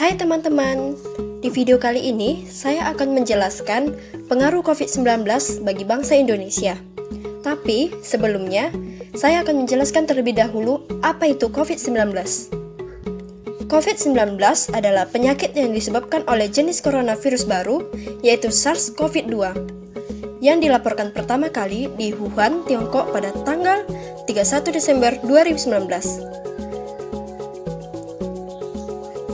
Hai teman-teman, di video kali ini saya akan menjelaskan pengaruh COVID-19 bagi bangsa Indonesia. Tapi sebelumnya, saya akan menjelaskan terlebih dahulu apa itu COVID-19. COVID-19 adalah penyakit yang disebabkan oleh jenis coronavirus baru, yaitu SARS-CoV-2, yang dilaporkan pertama kali di Wuhan, Tiongkok pada tanggal 31 Desember 2019.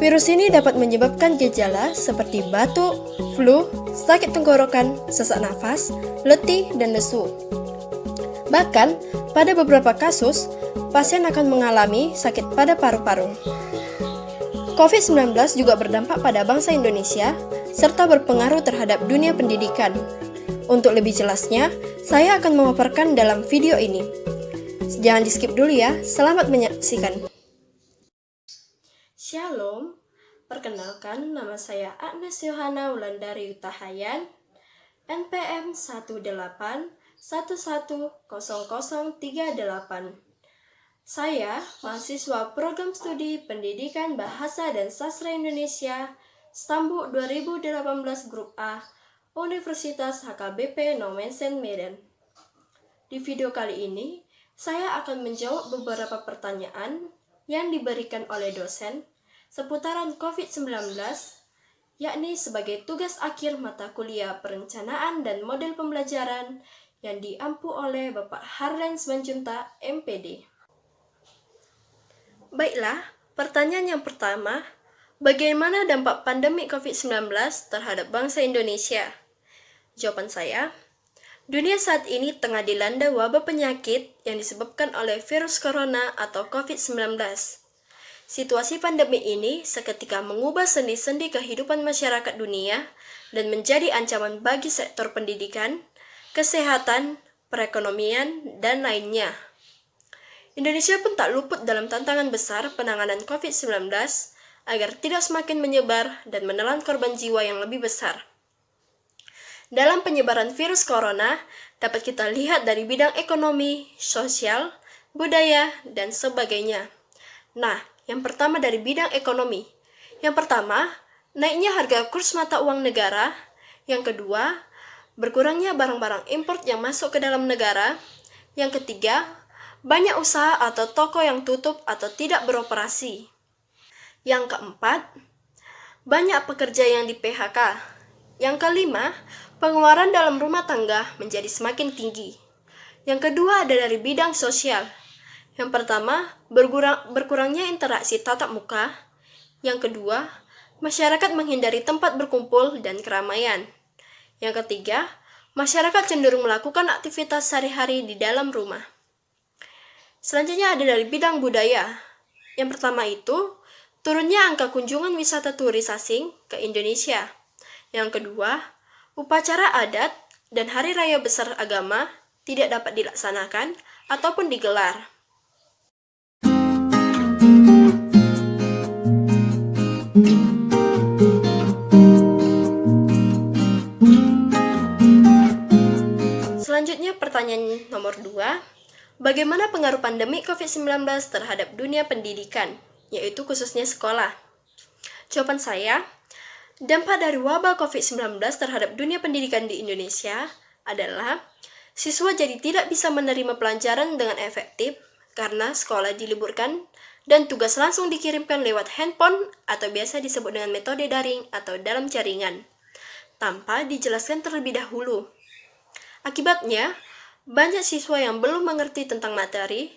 Virus ini dapat menyebabkan gejala seperti batuk, flu, sakit tenggorokan, sesak nafas, letih, dan lesu. Bahkan, pada beberapa kasus, pasien akan mengalami sakit pada paru-paru. COVID-19 juga berdampak pada bangsa Indonesia, serta berpengaruh terhadap dunia pendidikan. Untuk lebih jelasnya, saya akan memaparkan dalam video ini. Jangan di-skip dulu ya, selamat menyaksikan. Shalom, perkenalkan nama saya Agnes Yohana Wulandari Utahayan, NPM 181100038. Saya mahasiswa Program Studi Pendidikan Bahasa dan Sastra Indonesia, Stambuk 2018 Grup A, Universitas HKBP Nomensen Medan. Di video kali ini, saya akan menjawab beberapa pertanyaan yang diberikan oleh dosen seputaran COVID-19, yakni sebagai tugas akhir mata kuliah perencanaan dan model pembelajaran yang diampu oleh Bapak Harlen Simanjuntak, MPD. Baiklah, pertanyaan yang pertama, bagaimana dampak pandemi COVID-19 terhadap bangsa Indonesia? Jawaban saya, dunia saat ini tengah dilanda wabah penyakit yang disebabkan oleh virus corona atau COVID-19. Situasi pandemi ini seketika mengubah sendi-sendi kehidupan masyarakat dunia dan menjadi ancaman bagi sektor pendidikan, kesehatan, perekonomian, dan lainnya. Indonesia pun tak luput dalam tantangan besar penanganan COVID-19 agar tidak semakin menyebar dan menelan korban jiwa yang lebih besar. Dalam penyebaran virus corona, dapat kita lihat dari bidang ekonomi, sosial, budaya, dan sebagainya. Nah, yang pertama dari bidang ekonomi. Yang pertama, naiknya harga kurs mata uang negara. Yang kedua, berkurangnya barang-barang impor yang masuk ke dalam negara. Yang ketiga, banyak usaha atau toko yang tutup atau tidak beroperasi. Yang keempat, banyak pekerja yang di PHK. Yang kelima, pengeluaran dalam rumah tangga menjadi semakin tinggi. Yang kedua ada dari bidang sosial. Yang pertama, berkurangnya interaksi tatap muka. Yang kedua, masyarakat menghindari tempat berkumpul dan keramaian. Yang ketiga, masyarakat cenderung melakukan aktivitas sehari-hari di dalam rumah. Selanjutnya ada dari bidang budaya. Yang pertama itu, turunnya angka kunjungan wisata turis asing ke Indonesia. Yang kedua, upacara adat dan hari raya besar agama tidak dapat dilaksanakan ataupun digelar. Selanjutnya pertanyaan nomor 2, bagaimana pengaruh pandemi COVID-19 terhadap dunia pendidikan, yaitu khususnya sekolah? Jawaban saya, dampak dari wabah COVID-19 terhadap dunia pendidikan di Indonesia adalah siswa jadi tidak bisa menerima pelajaran dengan efektif karena sekolah diliburkan dan tugas langsung dikirimkan lewat handphone atau biasa disebut dengan metode daring atau dalam jaringan, tanpa dijelaskan terlebih dahulu. Akibatnya, banyak siswa yang belum mengerti tentang materi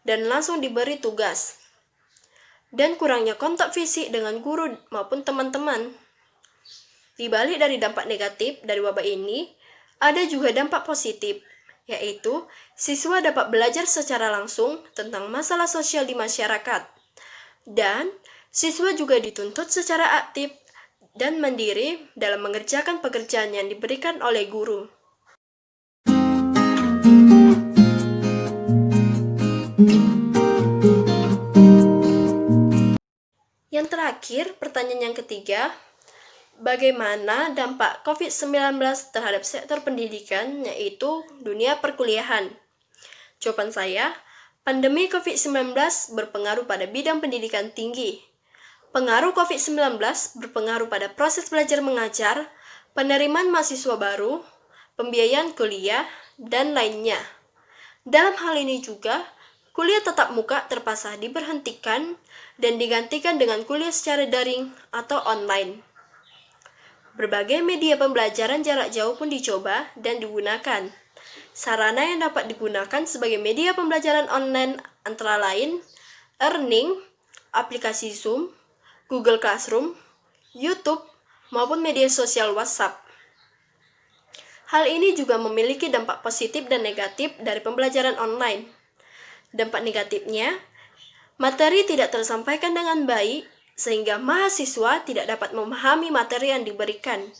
dan langsung diberi tugas, dan kurangnya kontak fisik dengan guru maupun teman-teman. Di balik dari dampak negatif dari wabah ini, ada juga dampak positif, yaitu siswa dapat belajar secara langsung tentang masalah sosial di masyarakat, dan siswa juga dituntut secara aktif dan mandiri dalam mengerjakan pekerjaan yang diberikan oleh guru. Yang terakhir, pertanyaan yang ketiga, bagaimana dampak COVID-19 terhadap sektor pendidikan, yaitu dunia perkuliahan? Jawaban saya, pandemi COVID-19 berpengaruh pada bidang pendidikan tinggi. Pengaruh COVID-19 berpengaruh pada proses belajar mengajar, penerimaan mahasiswa baru, pembiayaan kuliah, dan lainnya. Dalam hal ini juga, kuliah tatap muka terpaksa diberhentikan dan digantikan dengan kuliah secara daring atau online. Berbagai media pembelajaran jarak jauh pun dicoba dan digunakan. Sarana yang dapat digunakan sebagai media pembelajaran online antara lain Earning, aplikasi Zoom, Google Classroom, YouTube, maupun media sosial WhatsApp. Hal ini juga memiliki dampak positif dan negatif dari pembelajaran online. Dampak negatifnya, materi tidak tersampaikan dengan baik, sehingga mahasiswa tidak dapat memahami materi yang diberikan.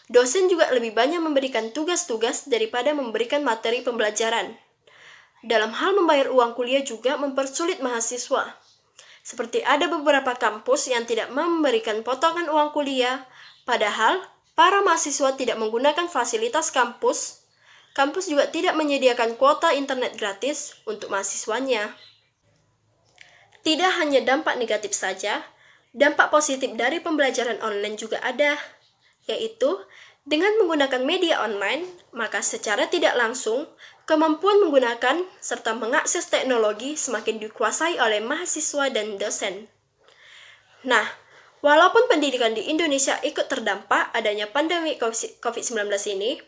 Dosen juga lebih banyak memberikan tugas-tugas daripada memberikan materi pembelajaran. Dalam hal membayar uang kuliah juga mempersulit mahasiswa. Seperti ada beberapa kampus yang tidak memberikan potongan uang kuliah, padahal para mahasiswa tidak menggunakan fasilitas kampus. Kampus juga tidak menyediakan kuota internet gratis untuk mahasiswanya. Tidak hanya dampak negatif saja, dampak positif dari pembelajaran online juga ada, yaitu dengan menggunakan media online, maka secara tidak langsung, kemampuan menggunakan serta mengakses teknologi semakin dikuasai oleh mahasiswa dan dosen. Nah, walaupun pendidikan di Indonesia ikut terdampak adanya pandemi COVID-19 ini,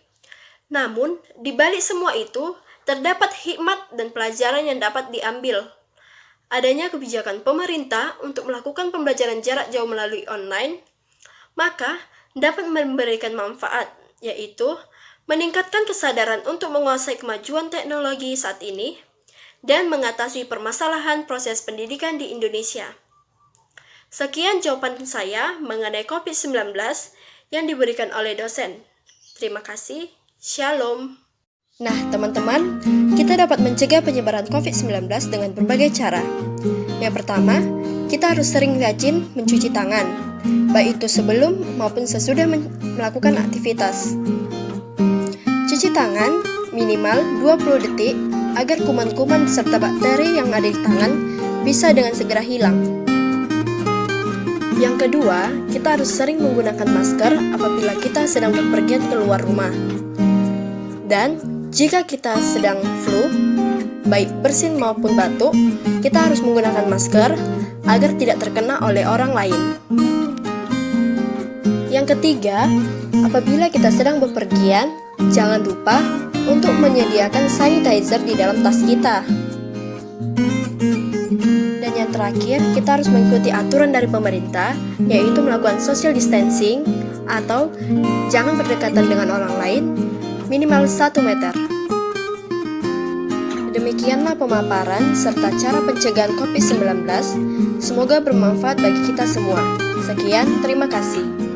namun di balik semua itu, terdapat hikmat dan pelajaran yang dapat diambil. Adanya kebijakan pemerintah untuk melakukan pembelajaran jarak jauh melalui online, maka dapat memberikan manfaat, yaitu meningkatkan kesadaran untuk menguasai kemajuan teknologi saat ini dan mengatasi permasalahan proses pendidikan di Indonesia. Sekian jawaban saya mengenai COVID-19 yang diberikan oleh dosen. Terima kasih. Shalom. Nah, teman-teman, kita dapat mencegah penyebaran COVID-19 dengan berbagai cara. Yang pertama, kita harus sering rajin mencuci tangan, baik itu sebelum maupun sesudah melakukan aktivitas. Cuci tangan minimal 20 detik agar kuman-kuman serta bakteri yang ada di tangan bisa dengan segera hilang. Yang kedua, kita harus sering menggunakan masker apabila kita sedang berpergian keluar rumah. Dan jika kita sedang flu, baik bersin maupun batuk, kita harus menggunakan masker agar tidak terkena oleh orang lain. Yang ketiga, apabila kita sedang bepergian, jangan lupa untuk menyediakan sanitizer di dalam tas kita. Dan yang terakhir, kita harus mengikuti aturan dari pemerintah, yaitu melakukan social distancing atau jangan berdekatan dengan orang lain minimal 1 meter. Demikianlah pemaparan serta cara pencegahan COVID-19. Semoga bermanfaat bagi kita semua. Sekian, terima kasih.